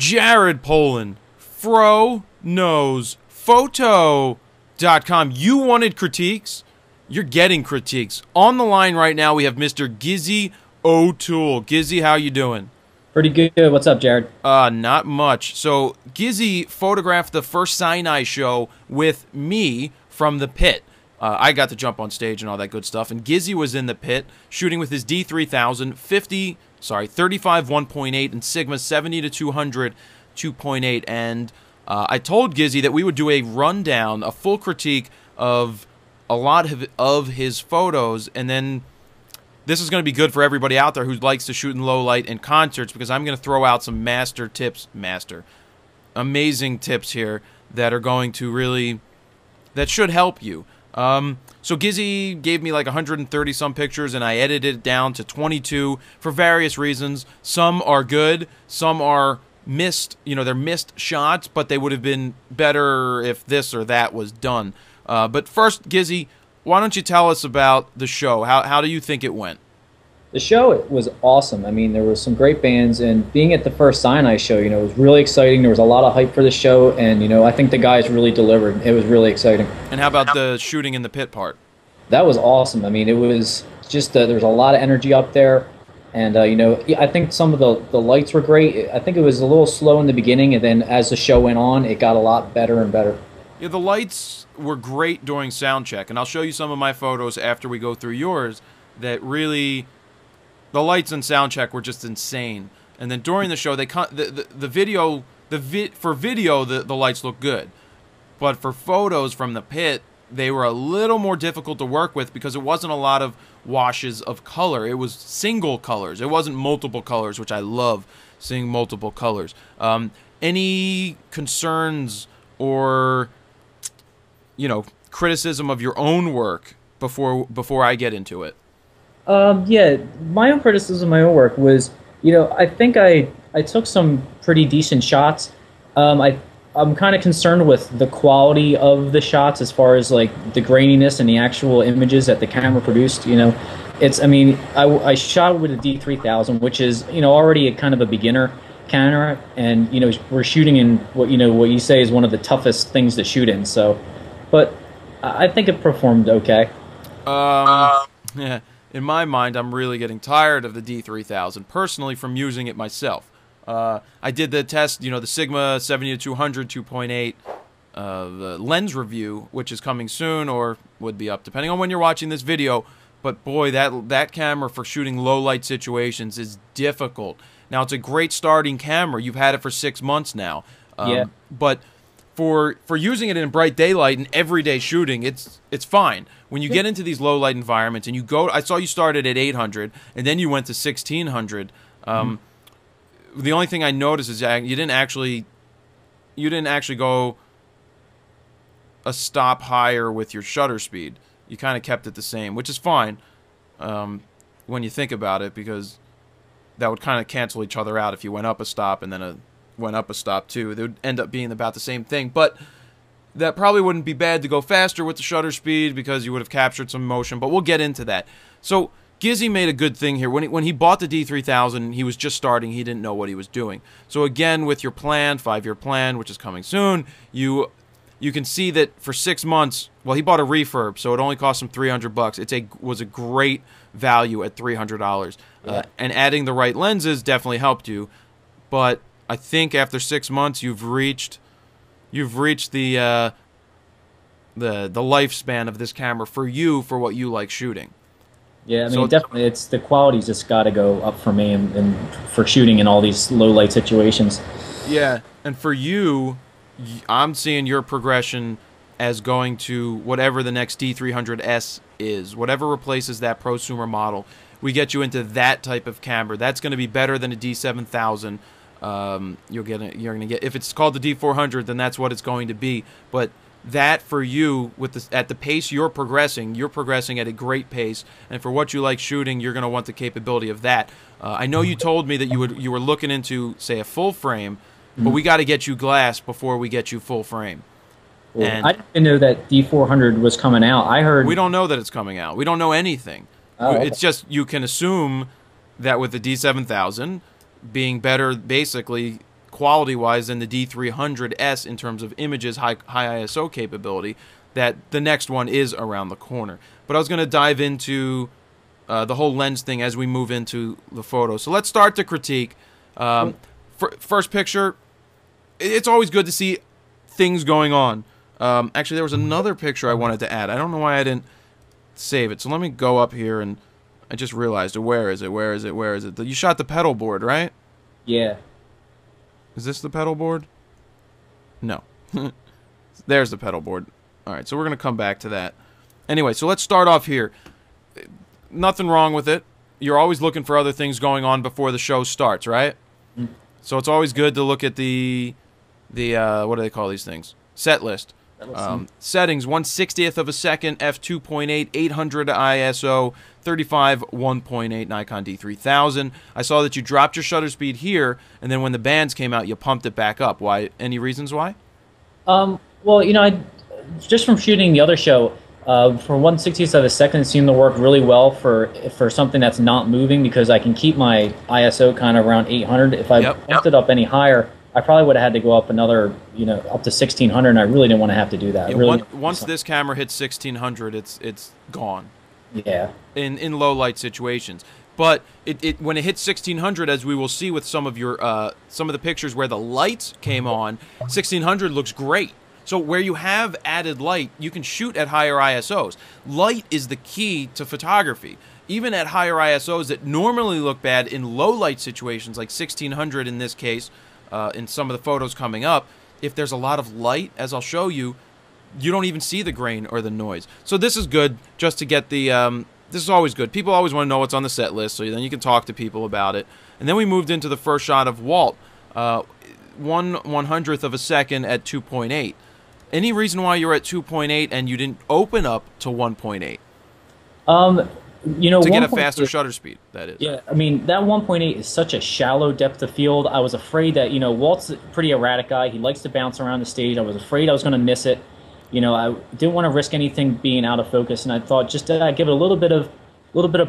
Jared Poland, FroKnowsPhoto.com. You wanted critiques? You're getting critiques. On the line right now, we have Mr. Gizzy O'Toole. Gizzy, how you doing? Pretty good. What's up, Jared? Not much. So, Gizzy photographed the first Sinai show with me from the pit. I got to jump on stage and all that good stuff. And Gizzy was in the pit shooting with his D3000, 35 1.8 and Sigma 70 to 200 2.8. And I told Gizzy that we would do a rundown, a full critique of a lot of his photos, and then this is going to be good for everybody out there who likes to shoot in low light in concerts, because I'm going to throw out some amazing tips here that are going to really, that should help you. So Gizzy gave me like 130 some pictures, and I edited it down to 22 for various reasons. Some are good, some are missed, you know, they're missed shots, but they would have been better if this or that was done. But first, Gizzy, why don't you tell us about the show? How do you think it went? The show was awesome. I mean, there were some great bands, and being at the first Sinai show, you know, it was really exciting. There was a lot of hype for the show, and, you know, I think the guys really delivered. It was really exciting. And how about the shooting in the pit part? That was awesome. I mean, it was just, there was a lot of energy up there, and, you know, I think some of the lights were great. I think it was a little slow in the beginning, and then as the show went on, it got a lot better and better. Yeah, the lights were great during sound check, and I'll show you some of my photos after we go through yours that really, the lights and sound check were just insane. And then during the show, for video the lights look good, but for photos from the pit, they were a little more difficult to work with because it wasn't a lot of washes of color. It was single colors. It wasn't multiple colors, which I love seeing multiple colors. Any concerns or, you know, criticism of your own work before I get into it? Yeah, my own criticism of my own work was, you know, I think I took some pretty decent shots. I'm kind of concerned with the quality of the shots as far as like the graininess and the actual images that the camera produced. You know, I mean, I shot with a D3000, which is, you know, already a kind of a beginner camera, and, you know, we're shooting in what you say is one of the toughest things to shoot in. So, but I think it performed okay. Yeah. In my mind, I'm really getting tired of the D3000, personally, from using it myself. I did the test, you know, the Sigma 70 to 200 2.8, the lens review, which is coming soon, or would be up, depending on when you're watching this video. But boy, that camera for shooting low light situations is difficult. Now, it's a great starting camera. You've had it for 6 months now. Yeah. But for using it in bright daylight and everyday shooting, it's fine. When you get into these low light environments and you go, I saw you started at 800 and then you went to 1600. The only thing I noticed is that you didn't actually go a stop higher with your shutter speed. You kind of kept it the same, which is fine when you think about it, because that would kind of cancel each other out if you went up a stop and then went up a stop too. They would end up being about the same thing, but that probably wouldn't be bad to go faster with the shutter speed because you would have captured some motion, but we'll get into that. So Gizzy made a good thing here. When he bought the D3000, he was just starting. He didn't know what he was doing. So again, with your plan, 5-year plan, which is coming soon, you can see that for 6 months, well, he bought a refurb, so it only cost him $300. It was a great value at $300. Yeah. And adding the right lenses definitely helped you, but I think after 6 months, you've reached the lifespan of this camera for you, for what you like shooting. Yeah, I mean, definitely, the quality's just got to go up for me, and for shooting in all these low light situations. Yeah, and for you, I'm seeing your progression as going to whatever the next D300S is, whatever replaces that prosumer model. We get you into that type of camera. That's going to be better than a D7000. You're gonna get, if it's called the D400, then that's what it's going to be. But that for you, at the pace you're progressing at a great pace, and for what you like shooting, you're going to want the capability of that. I know you told me that you were looking into, say, a full frame, but we got to get you glass before we get you full frame. Well, and I didn't know that D400 was coming out. I heard... We don't know that it's coming out. We don't know anything. Oh, okay. It's just, you can assume that with the D7000 being better, basically, quality-wise than the D300S in terms of images, high ISO capability, that the next one is around the corner. But I was going to dive into the whole lens thing as we move into the photo. So let's start the critique. First picture, it's always good to see things going on. Actually, there was another picture I wanted to add. I don't know why I didn't save it. So let me go up here, and I just realized, where is it? Where is it? Where is it? You shot the pedal board, right? Yeah. Is this the pedal board? No. There's the pedal board. All right, so we're going to come back to that. Anyway, so let's start off here. Nothing wrong with it. You're always looking for other things going on before the show starts, right? Mm. So it's always good to look at the what do they call these things? Set list. Settings, 1/60th of a second, f2.8, 800 ISO, 35 1.8 Nikon D3000. I saw that you dropped your shutter speed here, and then when the bands came out, you pumped it back up. Why? Any reasons why? Well, you know, just from shooting the other show, for 1/60th of a second, it seemed to work really well for something that's not moving, because I can keep my ISO kind of around 800. If I pumped it up any higher, I probably would have had to go up another, you know, up to 1600, and I really didn't want to have to do that. Yeah, once this camera hits 1600, it's gone. Yeah. In low light situations, but when it hits 1600, as we will see with some of the pictures where the lights came on, 1600 looks great. So where you have added light, you can shoot at higher ISOs. Light is the key to photography. Even at higher ISOs that normally look bad in low light situations, like 1600 in this case. In some of the photos coming up, if there's a lot of light, as I'll show you, you don't even see the grain or the noise. So this is good just to get the, this is always good. People always want to know what's on the set list, so then you can talk to people about it. And then we moved into the first shot of Walt, 1/100th of a second at 2.8. Any reason why you're at 2.8 and you didn't open up to 1.8? You know, to get a faster shutter speed, that is. Yeah, I mean, that 1.8 is such a shallow depth of field. I was afraid that, you know, Walt's a pretty erratic guy. He likes to bounce around the stage. I was afraid I was going to miss it. You know, I didn't want to risk anything being out of focus, and I thought just to give it a little bit of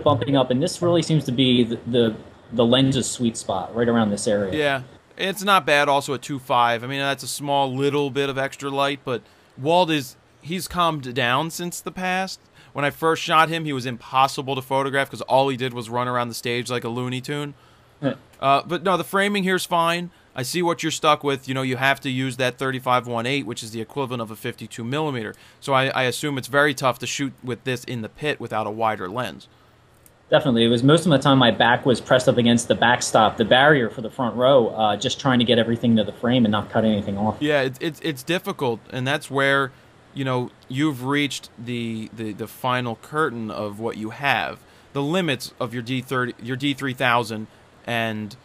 bumping up, and this really seems to be the lens's sweet spot right around this area. Yeah, it's not bad also at 2.5. I mean, that's a small little bit of extra light, but Walt he's calmed down since the past. When I first shot him, he was impossible to photograph because all he did was run around the stage like a Looney Tune. But no, the framing here's fine. I see what you're stuck with. You know, you have to use that 35-1.8, which is the equivalent of a 52 millimeter. So I assume it's very tough to shoot with this in the pit without a wider lens. Definitely. It was most of the time my back was pressed up against the backstop, the barrier for the front row, just trying to get everything to the frame and not cut anything off. Yeah, it's difficult, and that's where, you know, you've reached the final curtain of what you have, the limits of your D3000 and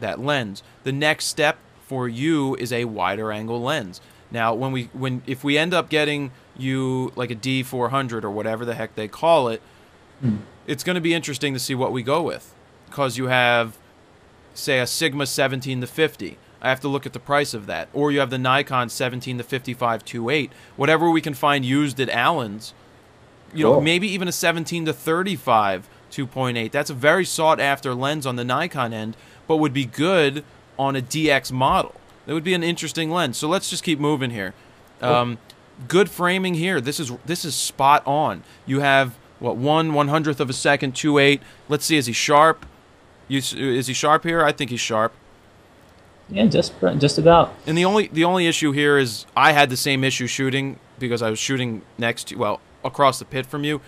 that lens. The next step for you is a wider angle lens. Now, if we end up getting you like a D400 or whatever the heck they call it, it's going to be interesting to see what we go with, because you have, say, a Sigma 17-50. I have to look at the price of that. Or you have the Nikon 17-55 2.8. Whatever we can find used at Allen's. You know, maybe even a 17-35 2.8. That's a very sought-after lens on the Nikon end, but would be good on a DX model. That would be an interesting lens. So let's just keep moving here. Good framing here. This is spot on. You have, what, 1/100th of a second, 2.8. Let's see, is he sharp? Is he sharp here? I think he's sharp. Yeah, just about. And the only issue here is I had the same issue shooting because I was shooting across the pit from you.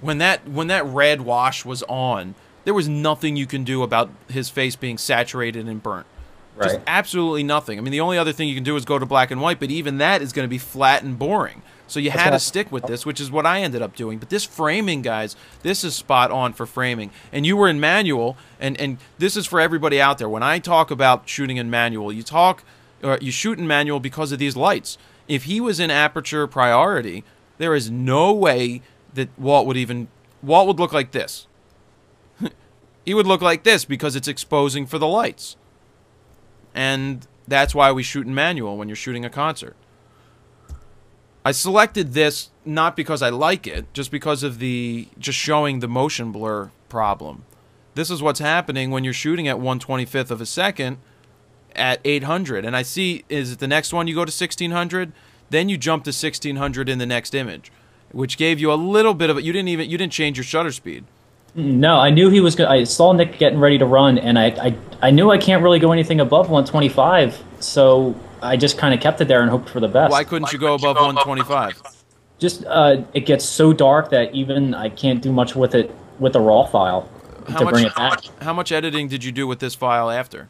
When that red wash was on, there was nothing you can do about his face being saturated and burnt. Right. Just absolutely nothing. I mean, the only other thing you can do is go to black and white, but even that is going to be flat and boring. So you had to stick with this, which is what I ended up doing. But this framing, guys, this is spot on for framing. And you were in manual, and this is for everybody out there. When I talk about shooting in manual, you shoot in manual because of these lights. If he was in aperture priority, there is no way that Walt would look like this. He would look like this because it's exposing for the lights. And that's why we shoot in manual when you're shooting a concert. I selected this not because I like it, just because of just showing the motion blur problem. This is what's happening when you're shooting at 1/25th of a second, at 800, and I see, is it the next one you go to 1600? Then you jump to 1600 in the next image, which gave you a little bit of it. You didn't change your shutter speed. No, I knew he was good. I saw Nick getting ready to run, and I knew I can't really go anything above 125, so I just kind of kept it there and hoped for the best. Why couldn't you go above 125? Just it gets so dark that even I can't do much with it with the raw file to bring it back. How much editing did you do with this file after?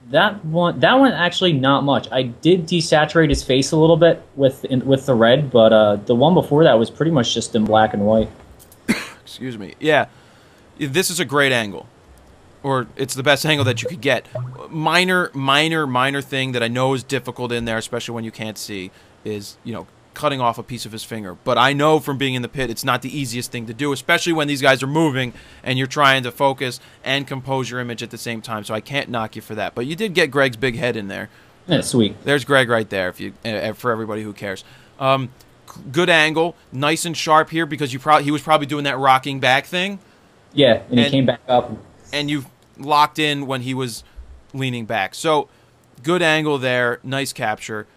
That one actually not much. I did desaturate his face a little bit with the red, but the one before that was pretty much just in black and white. Excuse me. Yeah, this is a great angle, or it's the best angle that you could get. Minor thing that I know is difficult in there, especially when you can't see, is, you know, cutting off a piece of his finger. But I know from being in the pit, it's not the easiest thing to do, especially when these guys are moving and you're trying to focus and compose your image at the same time. So I can't knock you for that. But you did get Greg's big head in there. Yeah, sweet. There's Greg right there. If you for everybody who cares. Good angle, nice and sharp here, because he was probably doing that rocking back thing. Yeah, and he came back up. And you locked in when he was leaning back. So good angle there, nice capture.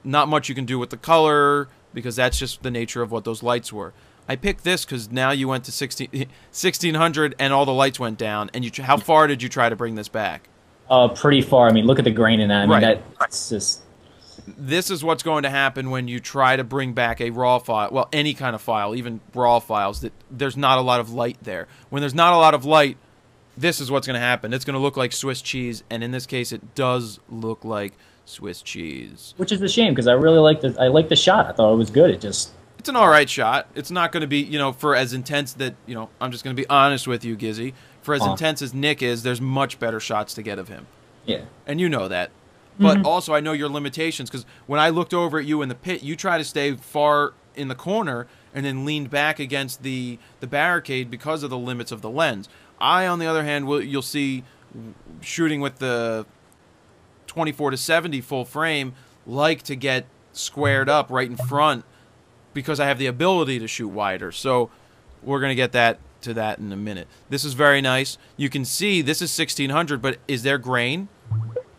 Not much you can do with the color, because that's just the nature of what those lights were. I picked this because now you went to 1600 and all the lights went down. And how far did you try to bring this back? Pretty far. I mean, look at the grain in that. I mean, right. that's just... This is what's going to happen when you try to bring back a raw file. Well, any kind of file, even raw files, that there's not a lot of light there. When there's not a lot of light, this is what's going to happen. It's going to look like Swiss cheese, and in this case, it does look like Swiss cheese. Which is a shame, because I really liked it. I liked the shot. I thought it was good. It's an all right shot. It's not going to be, you know, for as intense that, you know, I'm just going to be honest with you, Gizzy. For as intense as Nick is, there's much better shots to get of him. Yeah. And you know that. But also I know your limitations, because when I looked over at you in the pit, you try to stay far in the corner and then leaned back against the barricade because of the limits of the lens. I, on the other hand, you'll see shooting with the 24 to 70 full frame, like to get squared up right in front because I have the ability to shoot wider. So we're going to get to that in a minute. This is very nice. You can see this is 1600, but is there grain?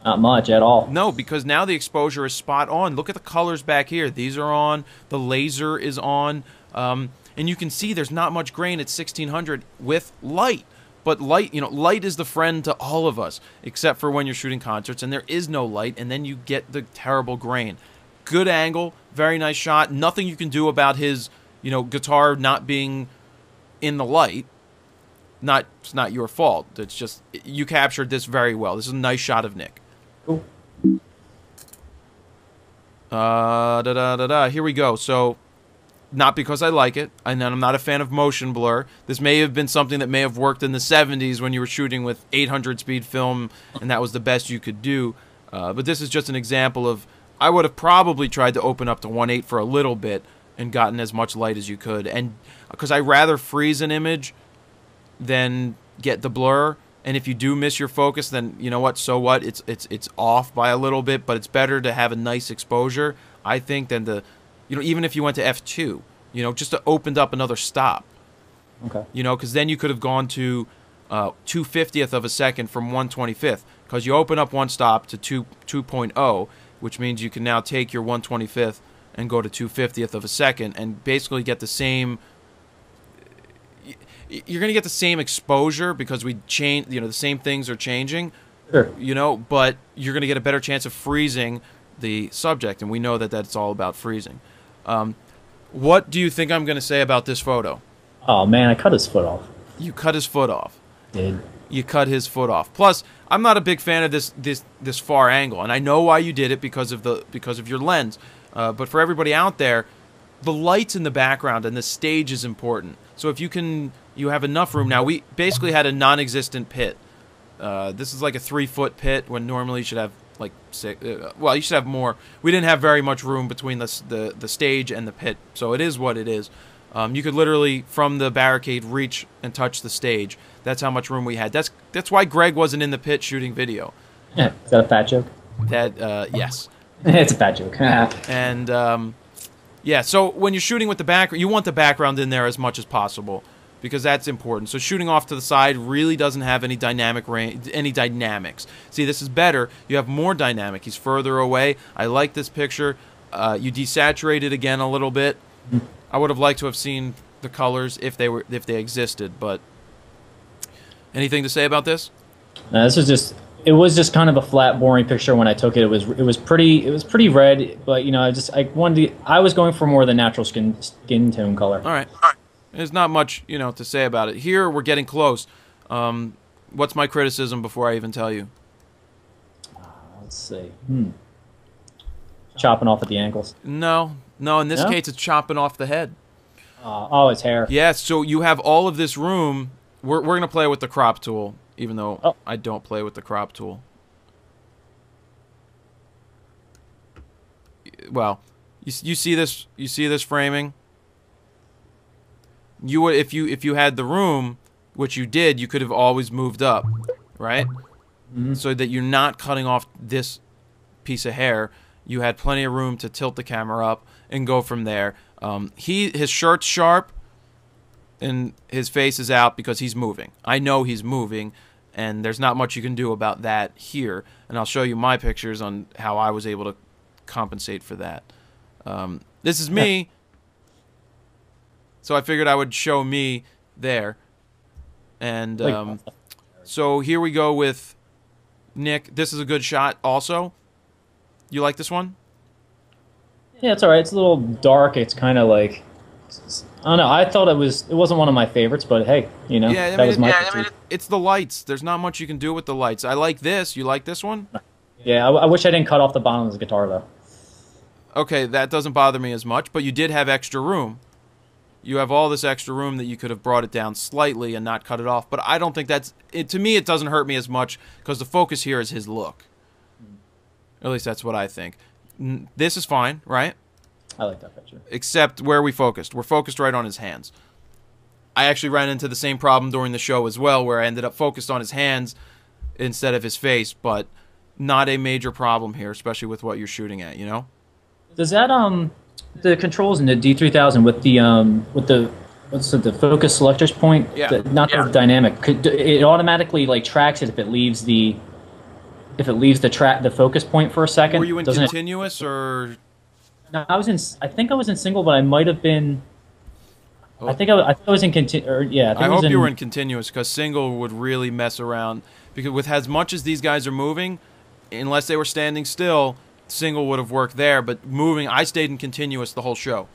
Not much at all. No, because now the exposure is spot on. Look at the colors back here. These are on. The laser is on. And you can see there's not much grain at 1600 with light. But light, you know, light is the friend to all of us, except for when you're shooting concerts and there is no light, and then you get the terrible grain. Good angle, very nice shot. Nothing you can do about his, you know, guitar not being in the light. It's not your fault. It's just you captured this very well. This is a nice shot of Nick. Cool. Here we go. So, not because I like it, and I'm not a fan of motion blur. This may have been something that may have worked in the 70s when you were shooting with 800 speed film, and that was the best you could do. But this is just an example of, I would have probably tried to open up to 1.8 for a little bit and gotten as much light as you could. And because I rather freeze an image than get the blur. And if you do miss your focus, then you know what? So what? It's off by a little bit, but it's better to have a nice exposure, I think, than to, you know, even if you went to f2, you know, just to opened up another stop. Okay. You know, because then you could have gone to 2/50th of a second from 1/25th, because you open up one stop to 2.0, which means you can now take your 1/25th and go to 2/50th of a second and basically get the same. You're going to get the same exposure because we change, you know, the same things are changing, Sure. you know, but you're going to get a better chance of freezing the subject, and we know that that's all about freezing. What do you think I'm going to say about this photo? Oh, man, I cut his foot off. You cut his foot off. Did. You cut his foot off. Plus, I'm not a big fan of this far angle, and I know why you did it because of your lens. But for everybody out there, the lights in the background and the stage is important. So if you have enough room. Now, we basically had a non-existent pit. This is like a 3-foot pit when normally you should have like 6. Well, you should have more. We didn't have very much room between the stage and the pit, so it is what it is. You could literally from the barricade reach and touch the stage. That's how much room we had. That's why Greg wasn't in the pit shooting video. Yeah, is that a fat joke? Yes. It's a fat joke. And yeah, so when you're shooting with the background, you want the background in there as much as possible. because that's important. So shooting off to the side really doesn't have any dynamics. See, this is better. You have more dynamic. He's further away. I like this picture. You desaturate it again a little bit. I would have liked to have seen the colors if they existed, but anything to say about this? No, this was just, it was just kind of a flat, boring picture when I took it. It was pretty red, but you know, I was going for more of the natural skin tone color. All right. There's not much, you know, to say about it. Here we're getting close. What's my criticism before I even tell you? Let's see. Chopping off at the ankles. No. In this case, it's chopping off the head. Oh, it's hair. Yes. So you have all of this room. We're gonna play with the crop tool, even though I don't play with the crop tool. Well, you see this? You see this framing? You would, if you had the room, which you did, you could have always moved up, right? So that you're not cutting off this piece of hair. You had plenty of room to tilt the camera up and go from there. His shirt's sharp and his face is out because he's moving. I know he's moving, and there's not much you can do about that here. And I'll show you my pictures on how I was able to compensate for that. This is me. So I figured I would show me there. And so here we go with Nick. This is a good shot also. You like this one? Yeah, it's all right. It's a little dark. It's kind of like, I don't know. I thought it wasn't one of my favorites, but hey, you know, yeah, that was my it's the lights. There's not much you can do with the lights. I like this. You like this one? Yeah, I wish I didn't cut off the bottom of the guitar though. Okay, that doesn't bother me as much, but you did have extra room. You have all this extra room that you could have brought it down slightly and not cut it off. But I don't think that's it. To me, it doesn't hurt me as much because the focus here is his look. At least that's what I think. This is fine, right? I like that picture. Except where we focused. We're focused right on his hands. I actually ran into the same problem during the show as well, where I ended up focused on his hands instead of his face, but not a major problem here, especially with what you're shooting at, you know? Does that the controls in the D3000 with the what's it, the focus selectors point? Yeah. The dynamic. It automatically like tracks it if it leaves the focus point for a second. Were you in continuous or? No, I think I was in single, but I might have been. Oh. I think I was in continuous. Yeah. I hope you were in continuous because single would really mess around because with as much as these guys are moving, unless they were standing still, single would have worked there. But moving, I stayed in continuous the whole show.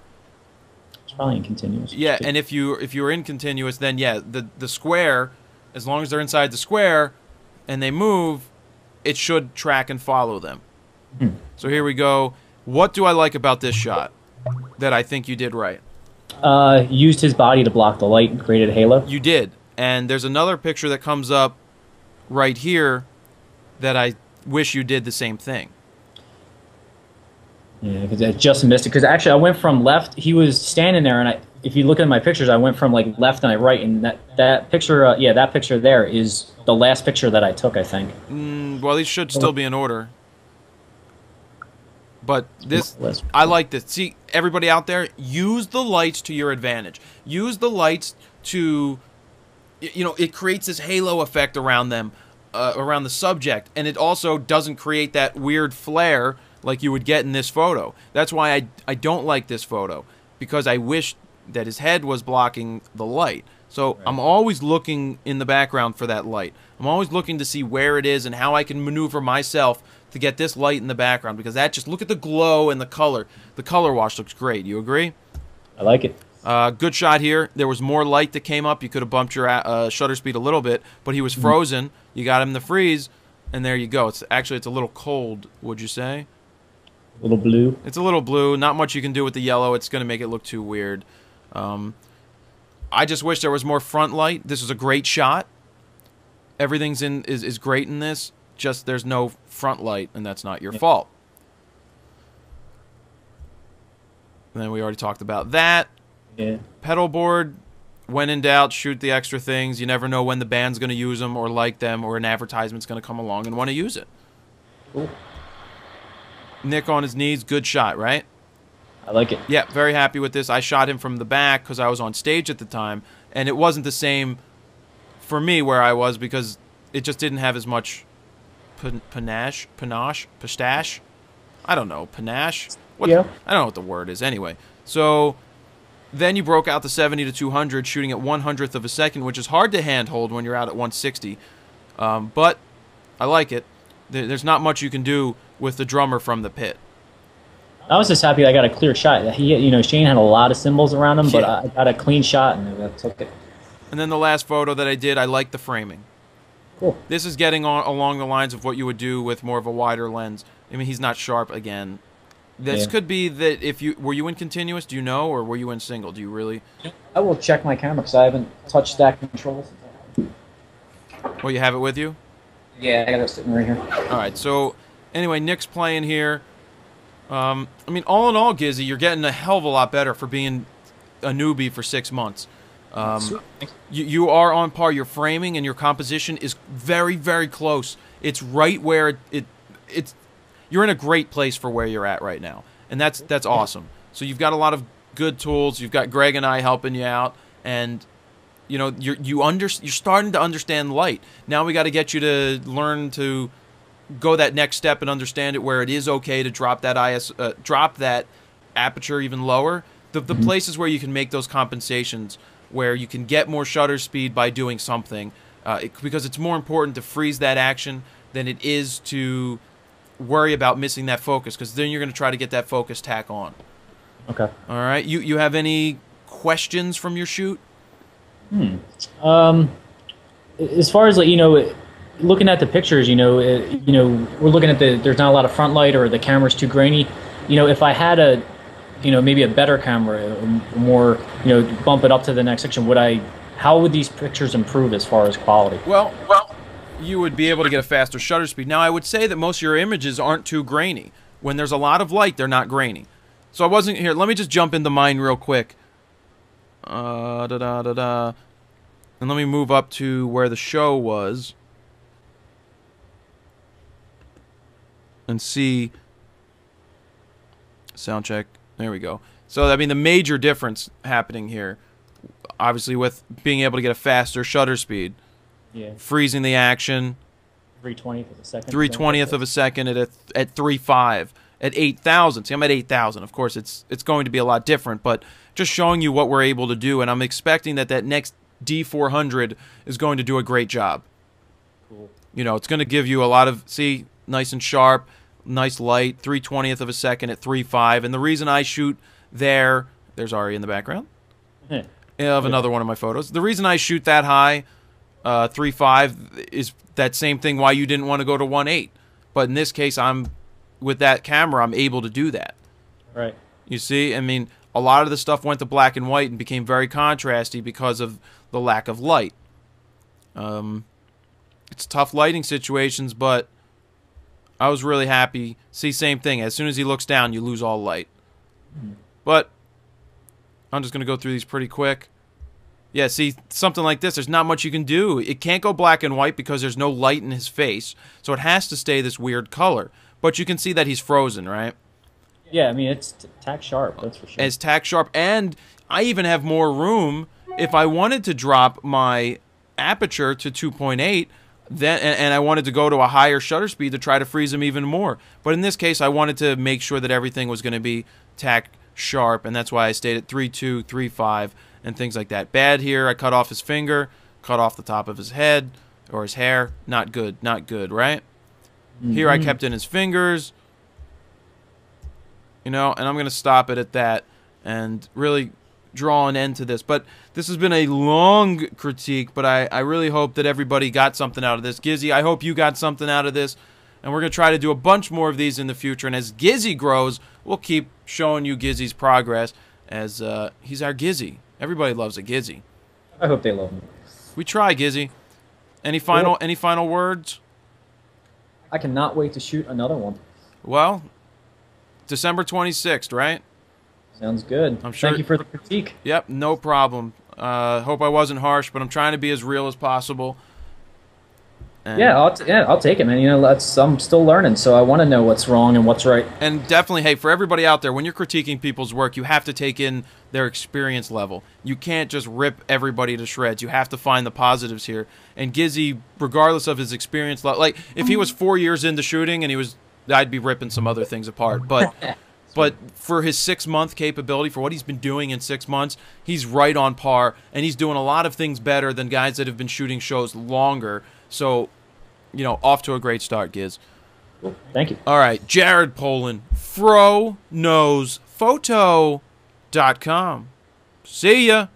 It's probably in continuous. Yeah, and if you were in continuous, then yeah, the square, as long as they're inside the square, and they move, it should track and follow them. So here we go. What do I like about this shot that I think you did right? Used his body to block the light and created a halo. You did. And there's another picture that comes up right here that I wish you did the same thing. Yeah, because I just missed it. Because actually, I went from left. He was standing there, and if you look at my pictures, I went from like left and right. And that picture, that picture there is the last picture that I took, I think. Well, these should still be in order. But this, I like this. See, everybody out there, use the lights to your advantage. Use the lights to, you know, it creates this halo effect around them, around the subject. And it also doesn't create that weird flare like you would get in this photo. That's why I don't like this photo, because I wish that his head was blocking the light. So right. I'm always looking in the background for that light. I'm always looking to see where it is and how I can maneuver myself to get this light in the background, because that just, look at the glow and the color. The color wash looks great. You agree? I like it. Good shot here. There was more light that came up. You could have bumped your shutter speed a little bit, but he was frozen. You got him to freeze, and there you go. It's a little cold, would you say? A little blue. It's a little blue. Not much you can do with the yellow. It's going to make it look too weird. I just wish there was more front light. This is a great shot. Everything's is great in this. Just there's no front light, and that's not your fault. And then we already talked about that. Yeah. Pedal board. When in doubt, shoot the extra things. You never know when the band's going to use them or like them, or an advertisement's going to come along and want to use it. Cool. Nick on his knees. Good shot, right? I like it. Yeah, very happy with this. I shot him from the back because I was on stage at the time, and it wasn't the same for me where I was because it just didn't have as much panache. I don't know, panache. What? Yeah. I don't know what the word is. Anyway, so then you broke out the 70 to 200, shooting at 1/100th of a second, which is hard to handhold when you're out at 160. But I like it. There's not much you can do with the drummer from the pit. I was just happy I got a clear shot. Shane had a lot of symbols around him, but I got a clean shot and I took it. And then the last photo that I did, I like the framing. Cool. This is getting along the lines of what you would do with more of a wider lens. I mean, he's not sharp again. This could be that if you were you in continuous, do you know, or were you in single? Do you really? I will check my camera because I haven't touched that control. Oh, you have it with you? Yeah, I got it sitting right here. All right. So anyway, Nick's playing here. I mean, all in all, Gizzy, you're getting a hell of a lot better for being a newbie for 6 months. You are on par. Your framing and your composition is very, very close. It's right where it's. You're in a great place for where you're at right now, and that's awesome. So you've got a lot of good tools. You've got Greg and I helping you out, and you know you're starting to understand light. Now we got to get you to learn to go that next step and understand it, where it is okay to drop that drop that aperture even lower. The places where you can make those compensations, where you can get more shutter speed by doing something, because it's more important to freeze that action than it is to worry about missing that focus, because then you're going to try to get that focus tack on. Okay. All right. You have any questions from your shoot? As far as looking at the pictures, we're looking at there's not a lot of front light or the camera's too grainy. If I had maybe a better camera, more, bump it up to the next section, how would these pictures improve as far as quality? Well, you would be able to get a faster shutter speed. Now, I would say that most of your images aren't too grainy. When there's a lot of light, they're not grainy. So I wasn't here. Let me just jump into mine real quick. And let me move up to where the show was and see. Sound check. There we go. So, I mean, the major difference happening here, obviously, with being able to get a faster shutter speed. Yeah. Freezing the action. 3/20th of a second. 3/20th of a second at 3.5 at 8,000. See, I'm at 8,000. Of course, it's going to be a lot different, but just showing you what we're able to do, and I'm expecting that next D400 is going to do a great job. Cool. It's going to give you a lot of, see, nice and sharp, nice light, 3/20th of a second at 3.5, and the reason I shoot there's Ari in the background of another one of my photos. The reason I shoot that high, 3.5, is that same thing why you didn't want to go to 1.8. But in this case, with that camera, I'm able to do that. Right. You see? I mean, a lot of the stuff went to black and white and became very contrasty because of the lack of light. It's tough lighting situations, but I was really happy. See, same thing. As soon as he looks down, you lose all light. But I'm just going to go through these pretty quick. Yeah, see, something like this, there's not much you can do. It can't go black and white because there's no light in his face, so it has to stay this weird color. But you can see that he's frozen, right? Yeah, I mean, it's tack sharp, that's for sure. It's tack sharp, and I even have more room if I wanted to drop my aperture to 2.8, and I wanted to go to a higher shutter speed to try to freeze him even more. But in this case, I wanted to make sure that everything was going to be tack sharp, and that's why I stayed at 3.2, 3.5, and things like that. Bad here, I cut off his finger, cut off the top of his head, or his hair. Not good, right? Here I kept in his fingers, and I'm going to stop it at that and really draw an end to this. But this has been a long critique, but I really hope that everybody got something out of this. Gizzy, I hope you got something out of this, and we're going to try to do a bunch more of these in the future. And as Gizzy grows, we'll keep showing you Gizzy's progress, as he's our Gizzy. Everybody loves a Gizzy. I hope they love me. We try, Gizzy. Any final words? I cannot wait to shoot another one. Well, December 26th, right? Sounds good. I'm sure. Thank you for the critique. Yep, no problem. Hope I wasn't harsh, but I'm trying to be as real as possible. And Yeah, I'll take it, man. You know, I'm still learning, so I want to know what's wrong and what's right. And definitely, hey, for everybody out there, when you're critiquing people's work, you have to take in their experience level. You can't just rip everybody to shreds. You have to find the positives here. And Gizzy, regardless of his experience level, like if he was 4 years into shooting and I'd be ripping some other things apart. But for his 6-month capability, for what he's been doing in 6 months, he's right on par, and he's doing a lot of things better than guys that have been shooting shows longer. So, you know, off to a great start, Giz. Cool. Thank you. All right, Jared Poland, FroKnowsPhoto.com. See ya.